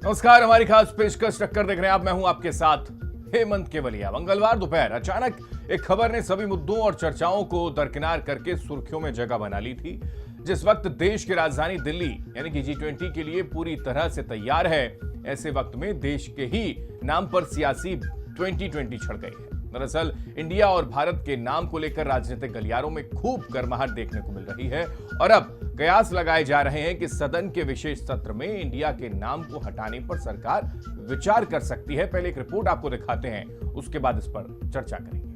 नमस्कार, हमारी खास पेशकश टक्कर देख रहे हैं आप। मैं हूं आपके साथ हेमंत केवलिया। मंगलवार दोपहर अचानक एक खबर ने सभी मुद्दों और चर्चाओं को दरकिनार करके सुर्खियों में जगह बना ली थी। जिस वक्त देश की राजधानी दिल्ली यानी कि G20 के लिए पूरी तरह से तैयार है, ऐसे वक्त में देश के ही नाम पर सियासी 2020 छिड़ गई है। दरअसल इंडिया और भारत के नाम को लेकर राजनीतिक गलियारों में खूब गर्माहट देखने को मिल रही है और अब कयास लगाए जा रहे हैं कि सदन के विशेष सत्र में इंडिया के नाम को हटाने पर सरकार विचार कर सकती है। पहले एक रिपोर्ट आपको दिखाते हैं, उसके बाद इस पर चर्चा करेंगे।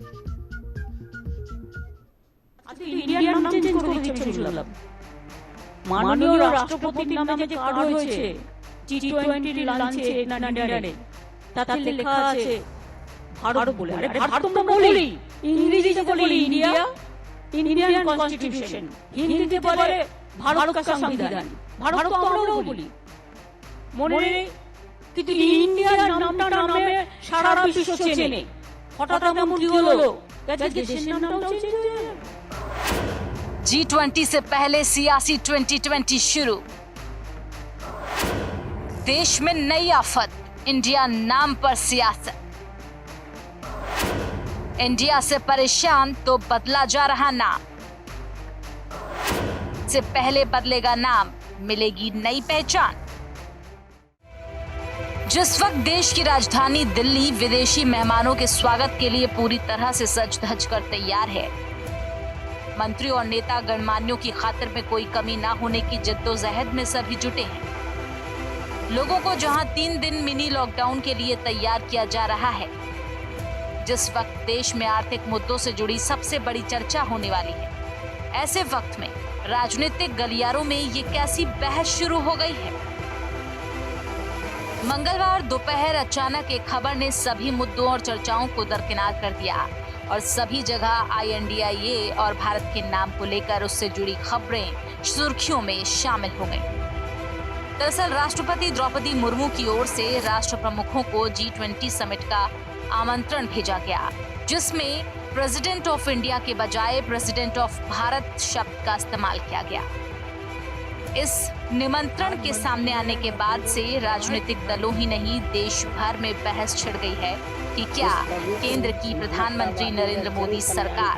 মাননীয় রাষ্ট্রপতির নামে যে কার্ড হয়েছে G20 লাঞ্চে নান্ডারে তাতে লেখা আছে ভারত বলে। আরে ভারত তো বলি, ইংরেজিতে বলি ইন্ডিয়া, ইন্ডিয়ান কনস্টিটিউশন, হিন্দিতে বলে ভারত কা সংবিধান। ভারত তো আমরাও বলি মনে নেই, কিন্তু ইন্ডিয়ার নামটা নামে সারা বিশ্ব চেনে। হঠাৎ এমন কি হলো? দেশের নামটাও চেঞ্জ হয়ে গেল। G20 से पहले सियासी 2020 शुरू। देश में नई आफत, इंडिया नाम पर सियासत। इंडिया से परेशान तो बदला जा रहा नाम। से पहले बदलेगा नाम, मिलेगी नई पहचान। जिस वक्त देश की राजधानी दिल्ली विदेशी मेहमानों के स्वागत के लिए पूरी तरह से सज धज कर तैयार है, मंत्री और नेता गणमान्यों की खातिर में कोई कमी ना होने की जद्दोजहद में सभी जुटे हैं। लोगों को जहां 3 दिन मिनी लॉकडाउन के लिए तैयार किया जा रहा है, जिस वक्त देश में आर्थिक मुद्दों से जुड़ी सबसे बड़ी चर्चा होने वाली है, ऐसे वक्त में राजनीतिक गलियारों में ये कैसी बहस शुरू हो गई है। मंगलवार दोपहर अचानक एक खबर ने सभी मुद्दों और चर्चाओं को दरकिनार कर दिया और सभी जगह INDIA और भारत के नाम को लेकर उससे जुड़ी खबरें सुर्खियों में शामिल हो गईं। दरअसल राष्ट्रपति द्रौपदी मुर्मू की ओर से राष्ट्र प्रमुखों को G20 समिट का आमंत्रण भेजा गया, जिसमें प्रेसिडेंट ऑफ इंडिया के बजाय प्रेसिडेंट ऑफ भारत शब्द का इस्तेमाल किया गया। इस निमंत्रण के सामने आने के बाद से राजनीतिक दलों ही नहीं देश भर में बहस छिड़ गई है कि क्या केंद्र की प्रधानमंत्री नरेंद्र मोदी सरकार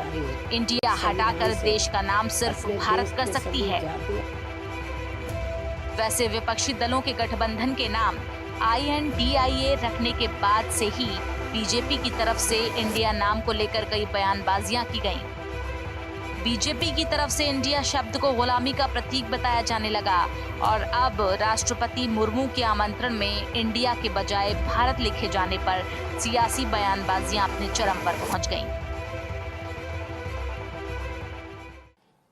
इंडिया हटाकर देश का नाम सिर्फ भारत कर सकती है। वैसे विपक्षी दलों के गठबंधन के नाम INDIA रखने के बाद से ही बीजेपी की तरफ से इंडिया नाम को लेकर कई बयानबाजियां की गईं। बीजेपी की तरफ से इंडिया शब्द को गुलामी का प्रतीक बताया जाने लगा और अब राष्ट्रपति मुर्मू के आमंत्रण में इंडिया के बजाय भारत लिखे जाने पर सियासी बयानबाजियां अपने चरम पर पहुंच गईं।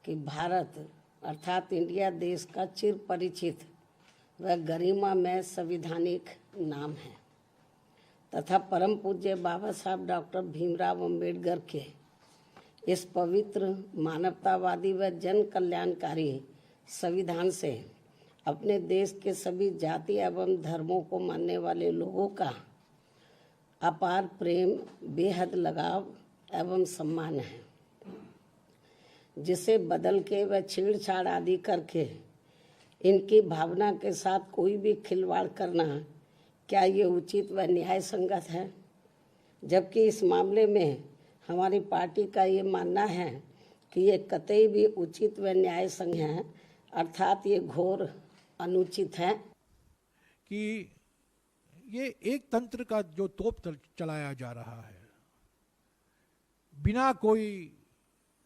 कि भारत अर्थात इंडिया देश का चिर परिचित व गरिमा में संवैधानिक नाम है तथा परम पूज्य बाबा साहब डॉक्टर भीमराव अंबेडकर के इस पवित्र मानवतावादी व जन कल्याणकारी संविधान से अपने देश के सभी जाति एवं धर्मों को मानने वाले लोगों का अपार प्रेम, बेहद लगाव एवं सम्मान है, जिसे बदल के व छेड़छाड़ आदि करके इनकी भावना के साथ कोई भी खिलवाड़ करना क्या ये उचित व न्याय संगत है। जबकि इस मामले में हमारी पार्टी का ये मानना है कि ये कतई भी उचित व न्याय संग है, अर्थात ये घोर अनुचित है कि ये एक तंत्र का जो तोप चलाया जा रहा है, बिना कोई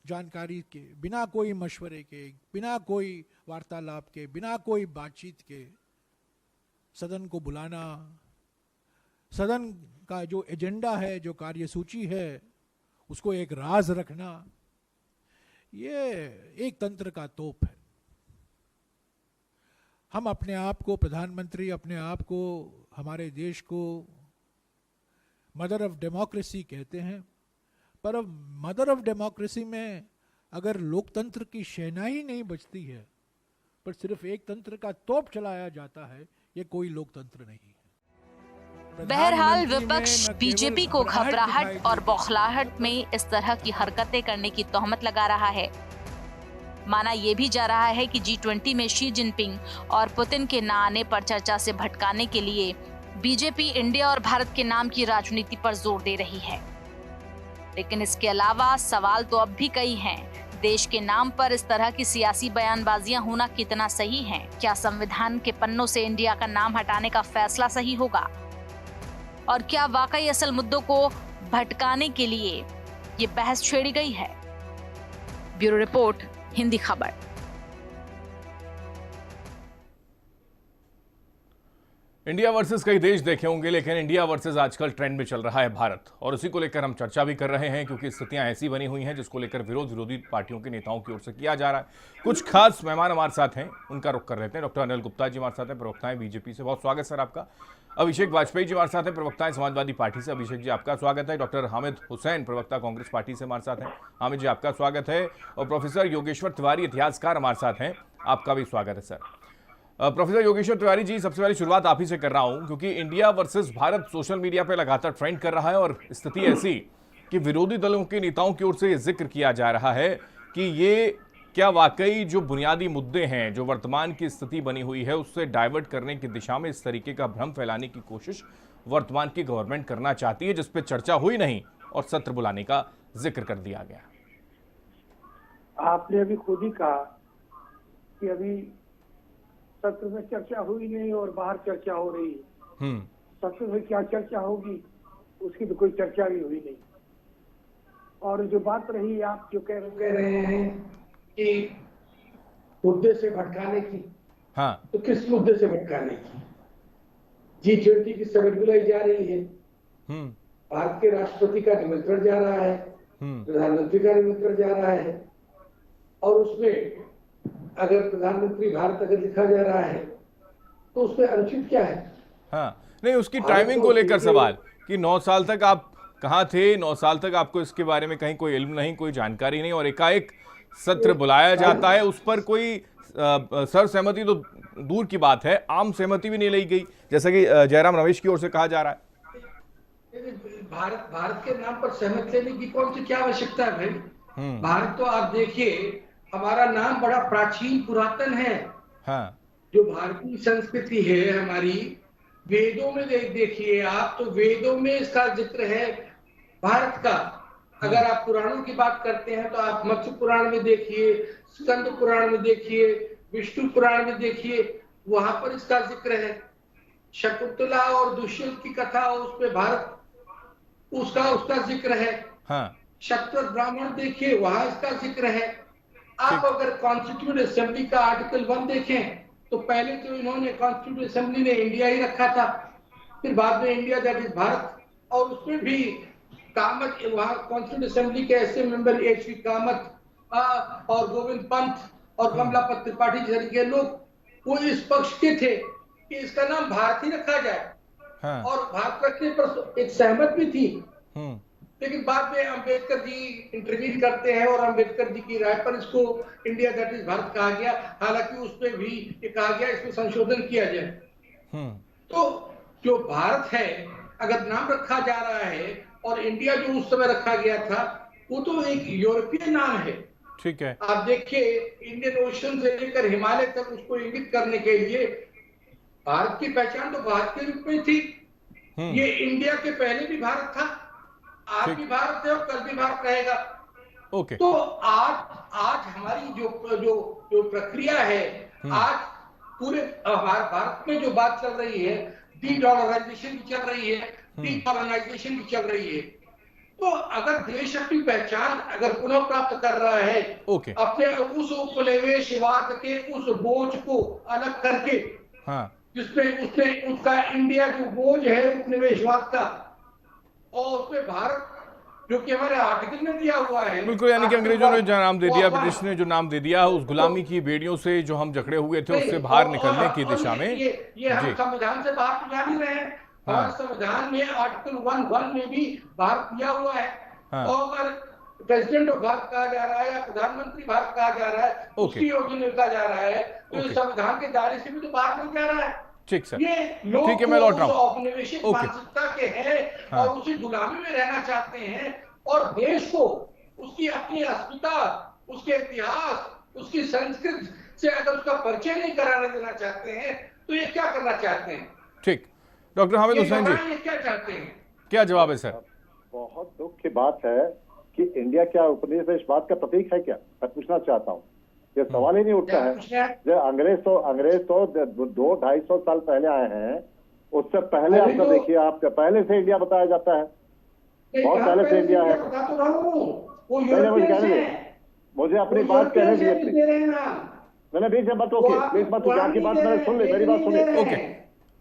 जानकारी के, बिना कोई मशवरे के, बिना कोई वार्तालाप के, बिना कोई बातचीत के सदन को बुलाना, सदन का जो एजेंडा है, जो कार्यसूची है, उसको एक राज रखना, ये एक तंत्र का तोप है। हम अपने आप को प्रधानमंत्री, अपने आप को, हमारे देश को मदर ऑफ डेमोक्रेसी कहते हैं, पर अब मदर ऑफ डेमोक्रेसी में अगर लोकतंत्र की शहनाई नहीं बजती है, पर सिर्फ एक तंत्र का तोप चलाया जाता है, ये कोई लोकतंत्र नहीं है। बहरहाल विपक्ष बीजेपी को घबराहट और बौखलाहट में इस तरह की हरकतें करने की तोहमत लगा रहा है। माना यह भी जा रहा है कि G20 में शी जिनपिंग और पुतिन के न आने पर चर्चा से भटकाने के लिए बीजेपी इंडिया और भारत के नाम की राजनीति पर जोर दे रही है। लेकिन इसके अलावा सवाल तो अब भी कई हैं। देश के नाम पर इस तरह की सियासी बयानबाजियां होना कितना सही है? क्या संविधान के पन्नों से इंडिया का नाम हटाने का फैसला सही होगा? और क्या वाकई असल मुद्दों को भटकाने के लिए ये बहस छेड़ी गई है? ब्यूरो रिपोर्ट, हिंदी खबर। इंडिया वर्सेस कई देश देखे होंगे, लेकिन इंडिया वर्सेस आजकल ट्रेंड में चल रहा है भारत, और उसी को लेकर हम चर्चा भी कर रहे हैं, क्योंकि स्थितियां ऐसी बनी हुई हैं जिसको लेकर विरोधी पार्टियों के नेताओं की ओर से किया जा रहा है। कुछ खास मेहमान हमारे साथ हैं, उनका रुख कर लेते हैं। डॉक्टर अनिल गुप्ता जी हमारे साथ हैं, प्रवक्ता हैं बीजेपी से, बहुत स्वागत सर आपका। अभिषेक वाजपेयी जी हमारे साथ हैं, प्रवक्ता हैं समाजवादी पार्टी से, अभिषेक जी आपका स्वागत है। डॉक्टर हामिद हुसैन, प्रवक्ता कांग्रेस पार्टी से हमारे साथ हैं, हामिद जी आपका स्वागत है। और प्रोफेसर योगेश्वर तिवारी, इतिहासकार, हमारे साथ हैं, आपका भी स्वागत है सर। प्रोफेसर योगेश्वर तिवारी जी, सबसे पहले शुरुआत आप ही से कर रहा हूं, क्योंकि India versus Bharat social media पे लगातार ट्रेंड कर रहा है, और स्थिति ऐसी कि विरोधी दलों के नेताओं की ओर से ये जिक्र किया जा रहा है कि ये क्या वाकई जो बुनियादी मुद्दे हैं, जो वर्तमान की स्थिति बनी हुई है, उससे डाइवर्ट करने की दिशा में इस तरीके का भ्रम फैलाने की कोशिश वर्तमान की गवर्नमेंट करना चाहती है, जिसपे चर्चा हुई नहीं और सत्र बुलाने का जिक्र कर दिया गया। आपने अभी खुद ही कहा कि अभी सत्र में चर्चा हुई नहीं और बाहर चर्चा हो रही है। सत्र में क्या चर्चा होगी, उसकी तो कोई चर्चा भी हुई नहीं। और जो बात रही, आप जो कह रहे हैं कि मुद्दे से भटकाने की, हाँ, तो किस मुद्दे से भटकाने की? G20 की समिट बुलाई जा रही है, भारत के राष्ट्रपति का निमंत्रण जा रहा है, प्रधानमंत्री का निमंत्रण जा रहा है, और उसमें अगर प्रधानमंत्री भारत अगर लिखा जा रहा है तो उसमें अनुचित क्या है? हाँ, नहीं, उसकी टाइमिंग को लेकर सवाल कि 9 साल तक आप कहाँ थे, 9 साल तक आपको इसके बारे में कहीं कोई इल्म नहीं, कोई जानकारी नहीं, और एकाएक सत्र बुलाया जाता है, उस पर कोई सर्व सहमति तो दूर की बात है, आम सहमति भी नहीं ली गई, जैसा कि जयराम रमेश की ओर से कहा जा रहा है। भारत के नाम पर सहमत लेने की कौन सी क्या आवश्यकता है भाई? भारत तो आप देखिए, हमारा नाम बड़ा प्राचीन पुरातन है। हाँ। जो भारतीय संस्कृति है हमारी, वेदों में देखिए आप, तो वेदों में इसका जिक्र है भारत का। अगर आप पुराणों की बात करते हैं तो आप मत्स्य पुराण में देखिए, स्कंद पुराण में देखिए, विष्णु पुराण में देखिए, वहां पर इसका जिक्र है। शकुंतला और दुष्यंत की कथा, उसमें भारत उसका जिक्र है। हाँ। शतपथ ब्राह्मण देखिए, वहां इसका जिक्र है। आप अगर कॉन्स्टिट्यूट असेंबली का आर्टिकल 1 देखें तो पहले तो इन्होंने कॉन्स्टिट्यूट असेंबली ने इंडिया ही रखा था, फिर बाद में इंडिया दैट इज भारत, और उसमें भी कामत, वहां कॉन्स्टिट्यूट असेंबली के ऐसे मेंबर H.V. कामत और गोविंद पंत और कमलापत त्रिपाठी जैसे के लोग, वो इस पक्ष के थे कि इसका नाम भारत ही रखा जाए। हाँ। और भारत रखने पर एक सहमत भी थी, लेकिन बाद में अंबेडकर जी इंटरव्यू करते हैं और अंबेडकर जी की राय पर इसको इंडिया दैट इज भारत कहा गया। हालांकि उसमें भी ये कहा गया इसमें संशोधन किया जाए। तो जो भारत है, अगर नाम रखा जा रहा है, और इंडिया जो उस समय रखा गया था, वो तो एक यूरोपीय नाम है। ठीक है। आप देखिए, इंडियन ओशन से लेकर हिमालय तक उसको इंगित करने के लिए भारत की पहचान तो भारत के रूप में थी। ये इंडिया के पहले भी भारत था, आज भी भारत है और कल भी भारत रहेगा। ओके। तो आज हमारी जो प्रक्रिया है, आज पूरे भारत में जो बात चल रही है, डी-डॉलराइजेशन की चल रही है, डी-कॉलोनाइजेशन की चल रही है। तो अगर देश अपनी पहचान अगर पुनः प्राप्त कर रहा है, अपने उस उपनिवेशवाद के उस बोझ को अलग करके, हाँ, जिसमें उसका इंडिया जो बोझ है उपनिवेशवाद का, और उसमें भारत जो कि हमारे आर्टिकल में दिया हुआ है, बिल्कुल, यानी कि अंग्रेजों ने जो नाम दे दिया, ब्रिटिश ने जो नाम दे दिया, उस गुलामी की बेड़ियों से जो हम जकड़े हुए थे, उससे बाहर निकलने की दिशा में ये हम संविधान से बाहर तो जा नहीं रहे हैं। हमारे संविधान में आर्टिकल 1 में भी भारत दिया हुआ है। और अगर प्रेसिडेंट ऑफ भारत कहा जा रहा है या प्रधानमंत्री भारत कहा जा रहा है, उसकी योजना लिखा जा रहा है, तो संविधान के दायरे से भी तो बाहर नहीं जा रहा है। ठीक सर, ये लोग ठीक है, मैं लौट रहा हूँ। औपनिवेशिक मानसिकता के हैं और उसी गुलामी में रहना चाहते हैं, और देश को उसकी अपनी अस्मिता, उसके इतिहास, उसकी संस्कृत से अगर उसका परिचय नहीं कराने देना चाहते हैं तो ये क्या करना चाहते हैं? ठीक, डॉक्टर हामिद हुसैन जी, ये क्या चाहते हैं? क्या जवाब है सर? बहुत दुख की बात है कि इंडिया क्या उपनिवेशवाद का प्रतीक है क्या? मैं पूछना चाहता हूँ, ये सवाल ही नहीं उठता है। जो अंग्रेज तो 200-250 साल पहले आए हैं, उससे पहले आपका देखिए, आपका पहले से इंडिया बताया जाता है, बहुत पहले से इंडिया है। मुझे अपनी बात कहने दीजिए, मैंने बीच में मत रोकिए, प्लीज मत रोकिए, आपकी बात मैंने सुन ली, मेरी बात सुनिए। ओके,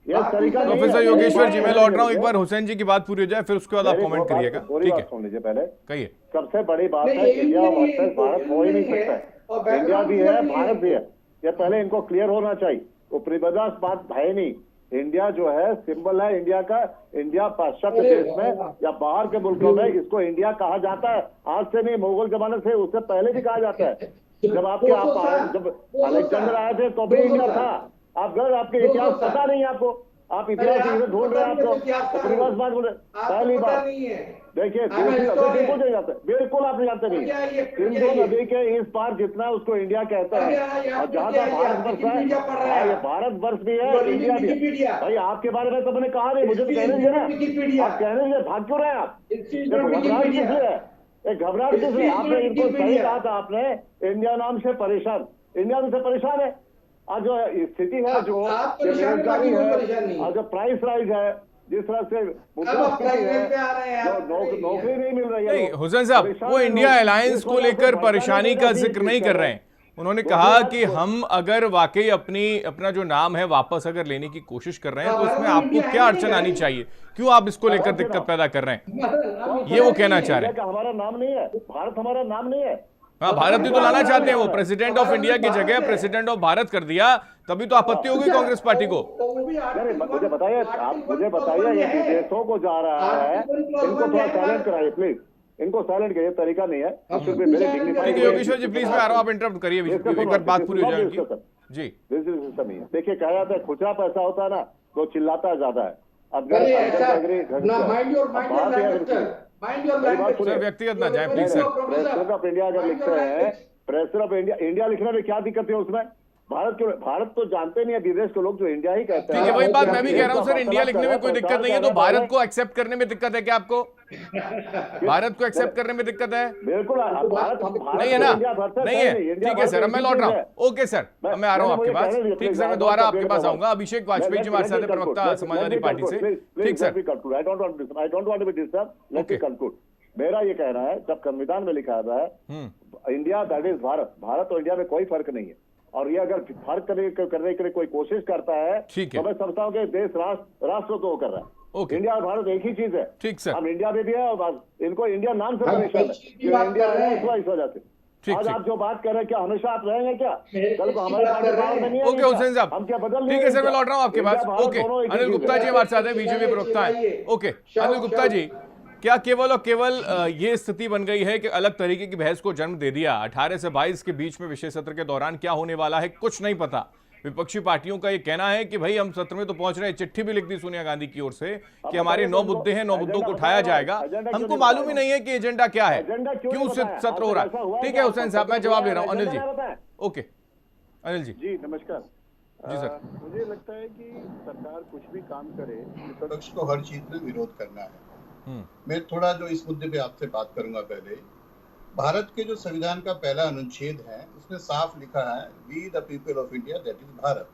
ये तरीका नहीं है। प्रोफेसर योगेश्वर जी, मैं लौट रहा हूँ, एक बार हुसैन जी की बात पूरी हो जाए, फिर उसके बाद आप कमेंट करिएगा। पूरी ठीक बात है, सुन लीजिए पहले। कहिए। सबसे बड़ी बात है, इंडिया वर्सेस भारत हो ही नहीं सकता है। इंडिया भी है, भारत भी है, ये पहले इनको क्लियर होना चाहिए। उपनिवेशवाद बात है नहीं। इंडिया जो है सिंबल है इंडिया का। इंडिया पाश्चात्य देश में या बाहर के मुल्कों में इसको इंडिया कहा जाता है। आज से नहीं, मुगल जमाने से, उससे पहले भी कहा जाता है। जब जब अलेक्जेंडर आए थे तो भी इंडिया था। आप घर आपके इतिहास पता नहीं है आपको, आप इतिहास ढूंढ रहे हैं। आपको उपनिवेशवाद बोले पहली बात देखिए, बिल्कुल आप नहीं जानते नहीं। सिंधु नदी के इस पार जितना उसको इंडिया कहता है, और जहाँ तक भारतवर्ष है, ये भारतवर्ष भी है, इंडिया भी है। भाई आपके बारे में तो मैंने कहा नहीं, मुझे तो कहने दीजिए ना, आप कहने दीजिए, भाग क्यों रहे हैं आप? घबराहट किस लिए? एक घबराहट किस लिए? आपने इनको सही कहा था, आपने इंडिया नाम से परेशान, इंडिया से परेशान है। आज जो स्थिति है, जो बेरोजगारी है, और जो प्राइस राइज है, जिस तरह से मुद्रास्फीति है, जो नौकरी नहीं मिल रही है। नहीं हुसैन साहब, वो इंडिया अलायंस को लेकर परेशानी का जिक्र नहीं कर रहे हैं। उन्होंने कहा कि हम अगर वाकई अपना जो नाम है वापस अगर लेने की कोशिश कर रहे हैं तो उसमें आपको क्या अड़चन आनी चाहिए, क्यों आप इसको लेकर दिक्कत पैदा कर रहे हैं, ये वो कहना चाह रहे हैं। हमारा नाम नहीं है, भारत हमारा नाम नहीं है। हाँ, भारत भी तो लाना चाहते हैं, वो प्रेसिडेंट ऑफ इंडिया की जगह प्रेसिडेंट ऑफ भारत कर दिया, तभी तो आपत्ति होगी कांग्रेस पार्टी को। मुझे बताइए, आप मुझे बताइए, ये विदेशों को जा रहा है, इनको थोड़ा साइलेंट कराइए प्लीज, इनको साइलेंट करिए, तरीका नहीं है। ठीक है योगेश्वर जी, प्लीज मैं आ रहा हूँ, आप इंटरप्ट करिए, एक बार बात पूरी हो जाएगी जी। सिस्टम ही है, देखिए कहा जाता है खुचरा पैसा होता है ना तो चिल्लाता ज्यादा है। अब सर व्यक्तिगत ना जाए please sir. President of India अगर लिखते हैं, प्रेसिडेंट ऑफ इंडिया लिखने में क्या दिक्कत है उसमें? भारत तो जानते नहीं है, विदेश के लोग जो इंडिया ही कहते हैं। ठीक है, वही बात मैं भी कह रहा हूँ सर, इंडिया लिखने में कोई दिक्कत नहीं है, तो भारत को एक्सेप्ट करने में दिक्कत है क्या आपको? भारत को एक्सेप्ट करने में दिक्कत है? बिल्कुल नहीं है ना, नहीं है। ठीक है सर, मैं लौट रहा हूँ। ओके सर, मैं आ रहा हूँ आपके पास। ठीक सर, मैं दोबारा आपके पास आऊंगा। अभिषेक वाजपेयी जी हमारे साथ हैं, प्रवक्ता समाजवादी पार्टी से। ठीक सर, मेरा ये कहना है, जब संविधान में लिखा हुआ है India that is Bharat, Bharat और इंडिया में कोई फर्क नहीं है। और ये अगर फर्क करने के लिए कोई कोशिश करता है तो मैं समझता हूँ कि देश राष्ट्र तो कर रहा है। इंडिया और भारत एक ही चीज है। ठीक सर, हम इंडिया में भी है और इनको इंडिया नाम से परेशान है, इंडिया है इस वजह से। आज आप जो बात कर रहे हैं, क्या हमेशा आप रहेंगे क्या? कल को हमारे पास में नहीं है। ओके हुसैन साहब, हम क्या बदल? ठीक है सर, मैं लौट रहा हूँ आपके पास। ओके, अनिल गुप्ता जी हमारे साथ हैं, बीजेपी प्रवक्ता है। ओके अनिल गुप्ता जी, क्या केवल और केवल ये स्थिति बन गई है कि अलग तरीके की बहस को जन्म दे दिया? 18 से 22 के बीच में विशेष सत्र के दौरान क्या होने वाला है कुछ नहीं पता। विपक्षी पार्टियों का ये कहना है कि भाई हम सत्र में तो पहुंच रहे हैं, चिट्ठी भी लिख दी सोनिया गांधी की ओर से कि हमारे 9 मुद्दे हैं, 9 मुद्दों को उठाया जाएगा। हमको मालूम ही नहीं है कि एजेंडा क्या है, क्यों सत्र हो रहा है। ठीक है हुसैन साहब, मैं जवाब ले रहा हूँ। अनिल जी, ओके अनिल जी नमस्कार जी सर। मुझे लगता है कि सरकार कुछ भी काम करे, विपक्ष को हर चीज में विरोध करना है। मैं थोड़ा जो इस मुद्दे पे आपसे बात करूंगा। पहले भारत के जो संविधान का पहला अनुच्छेद है उसमें साफ लिखा है, we the people of India that is Bharat.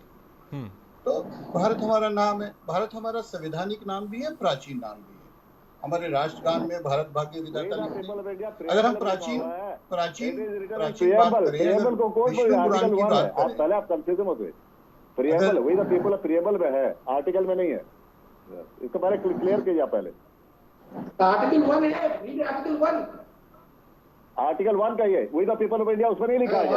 तो भारत हमारा नाम है, भारत हमारा संवैधानिक नाम भी है, प्राचीन नाम भी है। हमारे राष्ट्रगान में भारत भाग्य विधाता लिखते। अगर हम प्राचीन बात करें, विष्णु पुराण की बात करें, पहले आप कंफ्यूजन मत हुए। Preamble we the people preamble में है, आर्टिकल में नहीं है। इसको पहले क्लियर कीजिए पहले। आर्टिकल 1 है, आर्टिकल 1 आर्टिकल 1 का ये we the people of India, उसमें नहीं लिखा है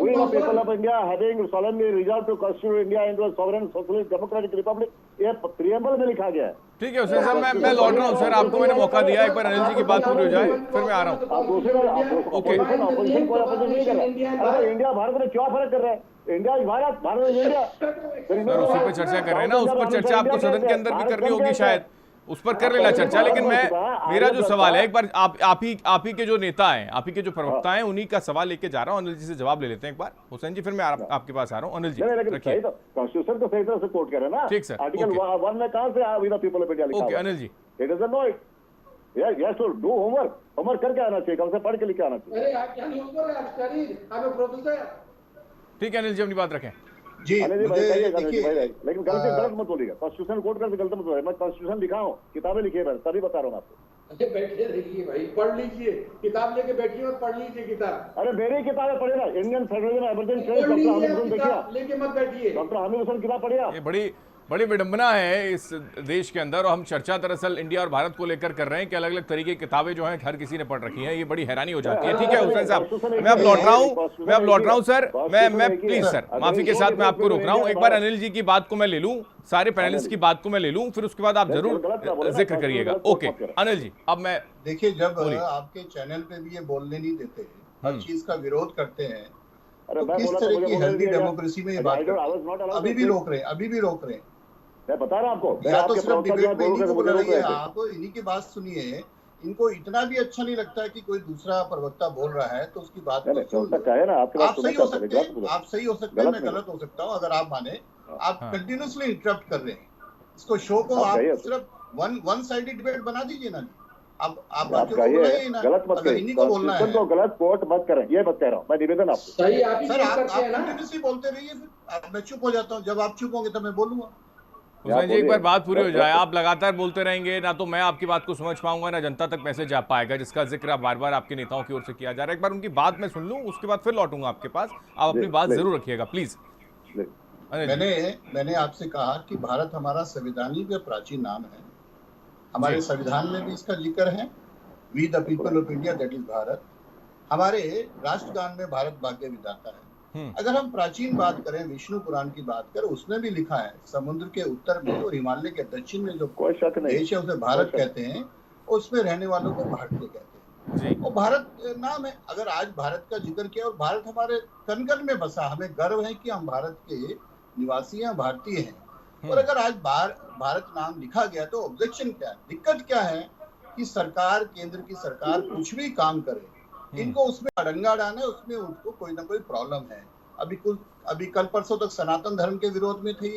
we the people of India having solemnly resolve to constitute India into a sovereign socialist democratic republic, ये प्रियम्बल में लिखा गया है। ठीक है हुसैन साहब, मैं लौट रहा हूँ सर, आपको मैंने मौका दिया, एक बार अनिल जी की बात पूरी हो जाए फिर मैं आ रहा हूँ। ओके, अपोजिशन कोई अपोजिशन नहीं कर रहा है। इंडिया भारत में क्या फर्क कर रहा है? India Bharat, Bharat India, sir उसी पे चर्चा कर रहे हैं ना, उस पर चर्चा आपको सदन के अंदर भी करनी होगी शायद। उस पर कर लेना चर्चा, लेकिन मेरा जो सवाल है, एक बार आप ही के जो नेता हैं, आप ही के जो प्रवक्ता हैं, उन्हीं का सवाल लेके जा रहा हूं। अनिल जी से जवाब ले लेते हैं एक बार। हुसैन जी, फिर मैं आपके पास आ रहा हूं। अनिल जी रखिए। कॉन्स्टिट्यूशन को सही तरह से कोट करें ना। ठीक सर, आर्टिकल 1 में कहां से we the people of India लिखा? Okay Anil ji, it doesn't know it. Yes to do homework करके आना चाहिए, कम से पढ़ के लिखे आना चाहिए। अरे आप क्या न्यूज़ बोल रहे हैं? आप शरीर, आप प्रोफेसर। ठीक है अनिल जी, अपनी बात रखें। जी देखिए, लेकिन गलत मत बोलिएगा। कॉन्स्टिट्यूशन कोट करके गलत मत बोलिएगा। मैं कॉन्स्टिट्यूशन लिखा हूँ, किताबें लिखी है, तभी बता रहा हूँ आपको। अरे बैठे रहिए भाई, पढ़ लीजिए किताब, लेके बैठिए और पढ़ लीजिए किताब। अरे मेरी किताबें पढ़े ना, Indian federation emergency trade, doctor Hamid Hussain देखिए, लेके मत बैठिए। डॉक्टर हामिद हुसैन किताब पढ़िए आप। ये बड़ी विडंबना है इस देश के अंदर, और हम चर्चा दरअसल इंडिया और भारत को लेकर कर रहे हैं कि अलग अलग तरीके की किताबें जो हैं हर किसी ने पढ़ रखी हैं। ये बड़ी हैरानी हो जाती है। ठीक है हुसैन साहब, मैं अब लौट रहा हूं सर। मैं प्लीज सर, माफी के साथ मैं आपको रोक रहा हूं। एक बार अनिल जी की बात को मैं ले लूं, सारे पैनलिस्ट की बात को मैं ले लूं, फिर उसके बाद आप जरूर जिक्र करिएगा। ओके अनिल जी, अब मैं देखिए, जब आपके चैनल पे भी ये बोलने नहीं देते, हर चीज का विरोध करते हैं, तो किस तरह की हेल्दी डेमोक्रेसी में ये बात करते हैं? अभी भी रोक रहे हैं। मैं बता रहा हूं आपको, या तो सिर्फ डिबेट में इन्हीं को बुला रही है, आप इन्हीं की बात सुनिए। इनको इतना भी अच्छा नहीं लगता है कि कोई दूसरा प्रवक्ता बोल रहा है तो उसकी बात को सुन लो। आप सही हो सकते हैं, मैं गलत हो सकता हूँ। अगर आप माने, आप कंटिन्यूसली इंटरप्ट कर रहे हैं इसको, शो को आप सिर्फ वन साइडेड डिबेट बना दीजिए ना। अब आप गलत मत करें, इन्हीं को बोलना है, गलत कोट मत करें, ये मत कह रहा हूँ मैं, निवेदन आपको। सही आप कंटिन्यूसली बोलते रहिए, फिर मैं चुप हो जाता हूँ। जब आप चुप होंगे तब मैं बोलूंगा। हुसैन जी, एक बार बात पूरी हो जाए। आप लगातार बोलते रहेंगे, ना तो मैं आपकी बात को समझ पाऊंगा, ना जनता तक मैसेज जा पाएगा, जिसका जिक्र आप बार बार आपके नेताओं की ओर से किया जा रहा है। एक बार उनकी बात मैं सुन लूं, उसके बाद फिर लौटूंगा आपके पास। आप अपनी बात जरूर रखिएगा प्लीज। मैंने आपसे कहा कि भारत हमारा संवैधानिक व प्राचीन नाम है। हमारे संविधान में भी इसका जिक्र है, we the people of India, that is Bharat. हमारे राष्ट्रगान में भारत भाग्य विधाता है। अगर हम प्राचीन बात करें, विष्णु पुराण की बात करें, उसमें भी लिखा है समुद्र के उत्तर में और हिमालय के दक्षिण में जो देश है उसे भारत कहते हैं, उसमें रहने वालों को भारतीय कहते हैं। और भारत नाम है। अगर आज भारत का जिक्र किया और भारत हमारे कण कण में बसा, हमें गर्व है कि हम भारत के निवासी हैं, भारतीय हैं। और अगर आज भारत नाम लिखा गया तो ऑब्जेक्शन क्या है, दिक्कत क्या है कि सरकार, केंद्र की सरकार कुछ भी काम करे, इनको उसमें अड़ंगा डालना है, उसमें उनको कोई ना कोई प्रॉब्लम है। अभी कल परसों तक सनातन धर्म के विरोध में थे,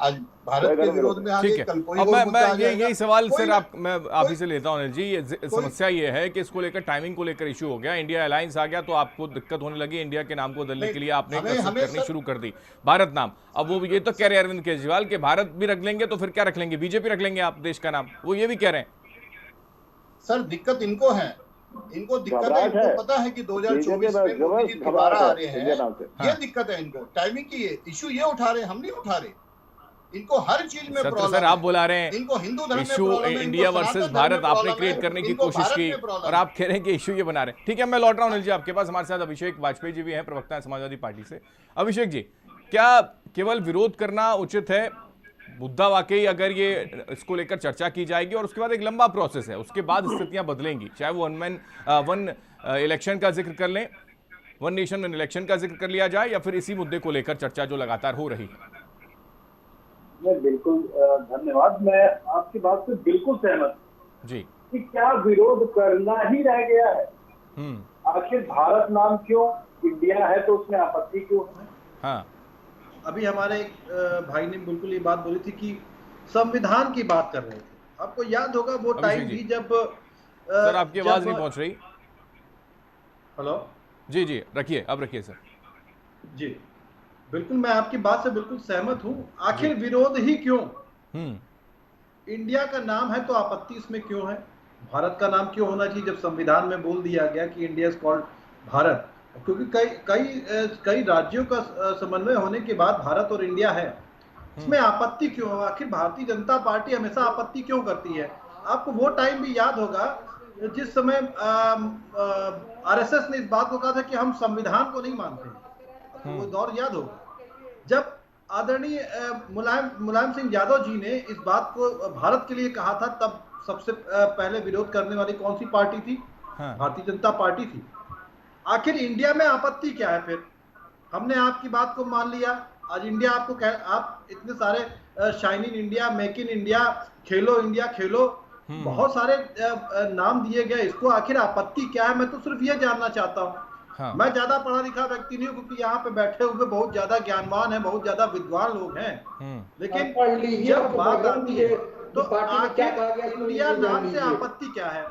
आज भारत के विरोध में आ गए, कल कोई और मुद्दा आ जाएगा। यही सवाल सर मैं आप ही से लेता हूं अनिल जी। समस्या ये है कि इसको लेकर टाइमिंग को लेकर इशू हो गया, इंडिया अलायंस आ गया तो आपको दिक्कत होने लगी। इंडिया के नाम को बदलने के लिए आपने कसरत करनी शुरू कर दी, भारत नाम। अब वो ये तो कह रहे हैं अरविंद केजरीवाल के भारत भी रख लेंगे तो फिर क्या रख लेंगे, बीजेपी रख लेंगे आप देश का नाम, वो ये भी कह रहे हैं। सर दिक्कत इनको है, इनको दिक्कत है, इनको पता है कि 2024 में मोदी जी दोबारा आ रहे हैं, ये दिक्कत है इनको, टाइमिंग की इशू ये उठा रहे हैं, हम नहीं उठा रहे। इनको हर चीज में प्रॉब्लम है। सर आप बुला रहे हैं इनको हिंदू धर्म में इशू इंडिया वर्सेस भारत आपने क्रिएट करने की कोशिश की, और आप कह रहे हैं कि इशू ये बना रहे हैं। ठीक है, मैं लौट रहा हूं अनिल जी आपके पास। हमारे साथ अभिषेक वाजपेयी जी भी हैं, प्रवक्ता है समाजवादी पार्टी से। अभिषेक जी, क्या केवल विरोध करना उचित है? मुद्दा वाकई अगर ये इसको लेकर चर्चा की जाएगी और उसके बाद एक लंबा प्रोसेस है, उसके बाद स्थितियां बदलेंगी, चाहे वो वन इलेक्शन का जिक्र कर लें, वन नेशन वन इलेक्शन का जिक्र कर लिया जाए, या फिर इसी मुद्दे को लेकर चर्चा जो लगातार हो रही है। बिल्कुल धन्यवाद। मैं आपकी बात से बिल्कुल सहमत जी कि क्या विरोध करना ही रह गया है। आखिर भारत नाम क्यों, इंडिया है तो उसमें आपत्ति क्यों है? हाँ, अभी हमारे एक भाई ने बिल्कुल ये बात बोली थी कि संविधान की बात कर रहे थे। आपको याद होगा वो टाइम भी जब सर आपकी आवाज नहीं पहुंच रही। हेलो जी जी रखिए, अब रखिए सर। जी बिल्कुल, मैं आपकी बात से बिल्कुल सहमत हूं। आखिर विरोध ही क्यों? इंडिया का नाम है तो आपत्ति इसमें क्यों है? भारत का नाम क्यों होना चाहिए जब संविधान में बोल दिया गया कि इंडिया इज कॉल्ड भारत? क्योंकि कई राज्यों का समन्वय होने के बाद भारत और इंडिया है, इसमें आपत्ति क्यों? आखिर भारतीय जनता पार्टी हमेशा आपत्ति क्यों करती है? आपको वो टाइम भी याद होगा जिस समय आरएसएस ने इस बात को कहा था कि हम संविधान को नहीं मानते। आपको वो दौर याद होगा जब आदरणीय मुलायम सिंह यादव जी ने इस बात को भारत के लिए कहा था, तब सबसे पहले विरोध करने वाली कौन सी पार्टी थी? भारतीय जनता पार्टी थी। आखिर इंडिया में आपत्ति क्या है? फिर हमने आपकी बात को मान लिया, आज इंडिया आपको आप इतने सारे shine in India, make in India, Khelo India खेलो, बहुत सारे नाम दिए गए। इसको आखिर आपत्ति क्या है? मैं तो सिर्फ ये जानना चाहता हूँ। हाँ। मैं ज्यादा पढ़ा लिखा व्यक्ति नहीं हूँ, क्योंकि यहाँ पे बैठे हुए बहुत ज्यादा ज्ञानवान है, बहुत ज्यादा विद्वान लोग हैं, लेकिन जब बात आती है तो आखिर इंडिया नाम से आपत्ति क्या है?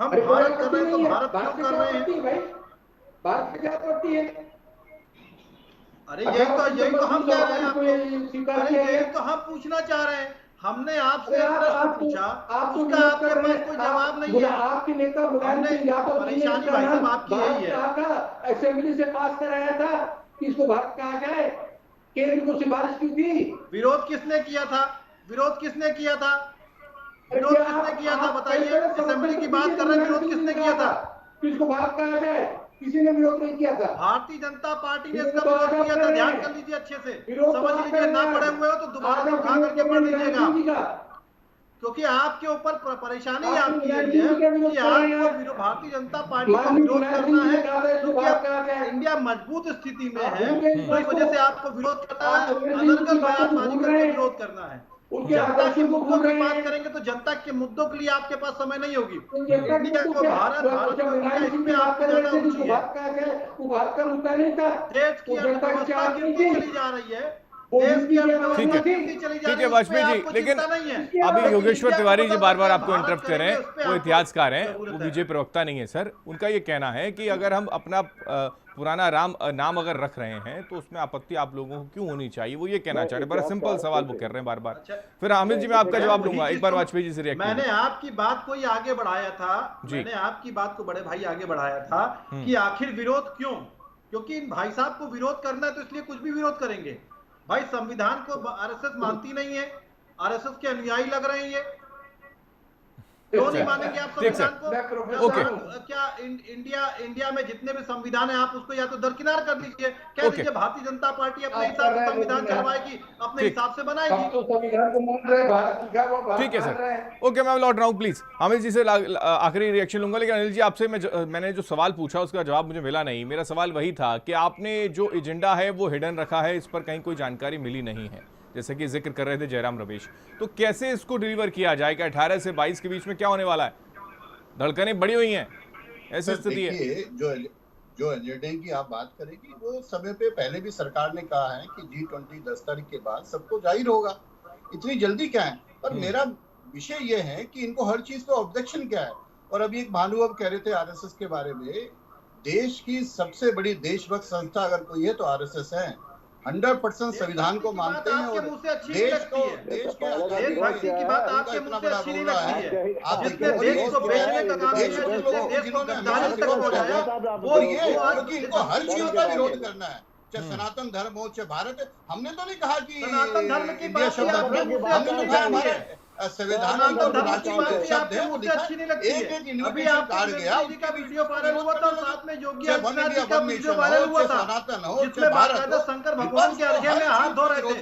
हम भारत कर रहे हैं तो भारत क्यों कर रहे हैं? भारत में क्या आपत्ति है? अरे यही तो हम कह रहे हैं आपको। अरे यही तो हम पूछना चाह रहे हैं। हमने आपसे प्रश्न पूछा, उसका आपके पास कोई जवाब नहीं है। आपके नेता परेशानी भाई साहब आपकी यही है। असेंबली से पास कराया था कि इसको भारत कहा जाए, केंद्र को सिफारिश की थी। विरोध किसने किया था? विरोध किसने किया था? विरोध किसने किया था बताइए? असेंबली की बात कर रहे हैं, विरोध किसने किया था? इसको भारत कहा जाए, किसी ने विरोध नहीं किया था। भारतीय जनता पार्टी ने इसका विरोध किया था। ध्यान कर लीजिए अच्छे से, समझ लीजिए। ना पढ़े हुए हो तो दोबारा से उठा करके पढ़ लीजिएगा, क्योंकि आपके ऊपर परेशानी आपकी है कि आपको भारतीय जनता पार्टी का विरोध करना है, क्योंकि इंडिया मजबूत स्थिति में है, तो इस वजह से आपको विरोध करना है, अनर्गल बयानबाजी करके विरोध करना है। जनता के मुद्दों की बात करेंगे तो जनता के मुद्दों के लिए आपके पास समय नहीं होगी। इंडिया को भारत इसमें आपको ज्यादा रुचि है। देश की अर्थव्यवस्था गिरती चली जा रही है, देश की अर्थव्यवस्था गिरती चली जा रही है। वाजपेयी जी, लेकिन अभी योगेश्वर तिवारी जी बार बार आपको इंटरप्ट कर रहे हैं, वो इतिहासकार हैं, वो बीजेपी प्रवक्ता नहीं है सर। उनका ये कहना है कि अगर हम अपना पुराना नाम अगर रख रहे हैं तो उसमें आपत्ति आप लोगों को क्यों होनी चाहिए, वो ये कहना चाह रहे हैं। बड़ा सिंपल सवाल वो कर रहे हैं बार बार। फिर आमिर जी मैं आपका जवाब लूंगा, एक बार वाजपेयी जी से रिएक्ट। मैंने आपकी बात को ही आगे बढ़ाया था, मैंने आपकी बात को बड़े भाई आगे बढ़ाया था कि आखिर विरोध क्यों? क्योंकि इन भाई साहब को विरोध करना है तो इसलिए कुछ भी विरोध करेंगे। भाई संविधान को आरएसएस मानती नहीं है, आरएसएस के अनुयायी लग रहे हैं ये, क्यों नहीं मानेंगे आप संविधान को? क्या इंडिया में जितने भी संविधान है आप उसको या तो दरकिनार कर लीजिए, कह दीजिए भारतीय जनता पार्टी अपने हिसाब से संविधान चलवाएगी, अपने हिसाब से बनाएगी। ठीक है सर, ओके मैं लौट रहा हूँ प्लीज। आमिर जी से आखिरी रिएक्शन लूंगा, लेकिन अनिल जी आपसे मैंने जो सवाल पूछा उसका जवाब मुझे मिला नहीं। मेरा सवाल वही था कि आपने जो एजेंडा है वो हिडन रखा है, इस पर कहीं कोई जानकारी मिली नहीं है, जैसे कि जिक्र कर रहे थे जयराम रमेश। तो कैसे इसको डिलीवर किया जाए कि 18 से 22 के बीच में क्या होने वाला है? धड़कनें बढ़ी हुई हैं, ऐसी स्थिति है। जो एजेंडे की आप बात करेंगे वो समय पे पहले भी सरकार ने कहा है कि G20 10 तारीख के बाद सबको जाहिर होगा, इतनी जल्दी क्या है? पर मेरा विषय ये है कि इनको हर चीज को ऑब्जेक्शन क्या है। और अभी एक भानु अब कह रहे थे आरएसएस के बारे में, देश की सबसे बड़ी देशभक्त संस्था अगर कोई है तो आरएसएस है। 100% संविधान को मानते हैं और देश को देशभक्ति की बात आपके मुंह से अच्छी नहीं लगती है। जिसने देश को बेचने का काम किया, जिसने देश को गद्दारी तक पहुंचाया, वो ये क्योंकि इनको हर चीज का विरोध करना है, चाहे सनातन धर्म हो चाहे भारत। हमने तो नहीं कहा कि सनातन धर्म की बात हमने तो कहा हमारे संविधान में तो शब्द है वो अच्छी नहीं लगती है। अभी आपका वीडियो वायरल हुआ था, साथ में योगी आदित्यनाथ जी का वीडियो वायरल हुआ था, जिसमें बाकायदा शंकर भगवान के अर्घ्य में हाथ धो रहे थे।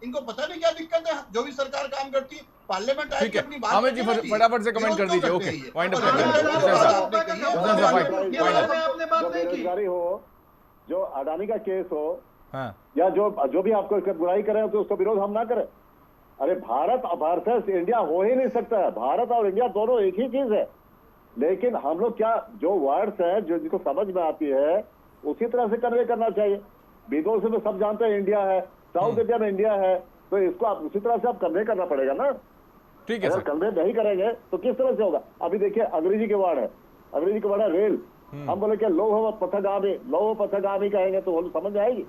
इनको पता नहीं क्या दिक्कत है, जो भी सरकार काम करती है पार्लियामेंट आएगी अपनी बात। आमिर जी फटाफट से कमेंट कर दीजिए। ओके पॉइंट ऑफ बेरोजगारी हो, जो अडानी का केस हो, या जो भी आपको बुराई करे तो उसका विरोध हम ना करें। अरे भारत वर्सेस इंडिया हो ही नहीं सकता है, भारत और इंडिया दोनों एक ही चीज है। लेकिन हम लोग क्या जो वर्ड्स है जो जिसको समझ में आती है उसी तरह से कन्वे करना चाहिए। विदेशों में सब जानते हैं इंडिया है, साउथ इंडिया में इंडिया है, तो इसको आप उसी तरह से आप कन्वे करना पड़ेगा ना। ठीक है, अगर कन्वे नहीं करेंगे तो किस तरह से होगा? अभी देखिए अंग्रेजी के वर्ड है, अंग्रेजी के वर्ड है रेल। हम बोले क्या लौह पथगामी कहेंगे तो समझ आएगी?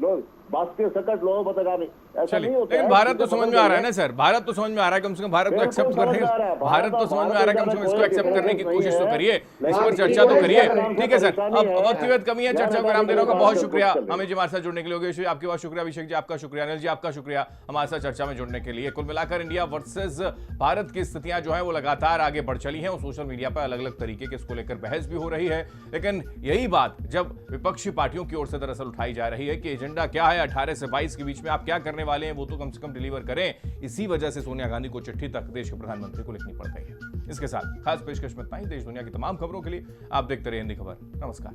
लोग बास्केट सकट लोह पथगामी, ऐसा नहीं होता। लेकिन भारत तो समझ में आ रहा है ना सर, भारत तो समझ में आ रहा है, कम से कम भारत को एक्सेप्ट करने, भारत तो समझ में आ रहा है, कम से कम इसको एक्सेप्ट करने की कोशिश तो करिए, इस पर चर्चा तो करिए। ठीक है सर, अब वक्त की बहुत कमी है, चर्चा को विराम देने का बहुत शुक्रिया हमें जी हमारे साथ जुड़ने के लिए। आपके बहुत शुक्रिया अभिषेक जी, आपका शुक्रिया अनिल जी, आपका शुक्रिया हमारे साथ चर्चा में जुड़ने के लिए। कुल मिलाकर इंडिया वर्सेस भारत की स्थितियां जो है वो लगातार आगे बढ़ चली हैं और सोशल मीडिया पर अलग अलग तरीके के इसको लेकर बहस भी हो रही है। लेकिन यही बात जब विपक्षी पार्टियों की ओर से दरअसल उठाई जा रही है कि एजेंडा क्या है, 18 से 22 के बीच में आप क्या करने वाले हैं, वो तो कम से कम डिलीवर करें। इसी वजह से सोनिया गांधी को चिट्ठी तक देश के प्रधानमंत्री को लिखनी पड़ गई है। इसके साथ खास पेशकश में इतना ही। देश दुनिया की तमाम खबरों के लिए आप देखते रहिए हिंदी खबर। नमस्कार।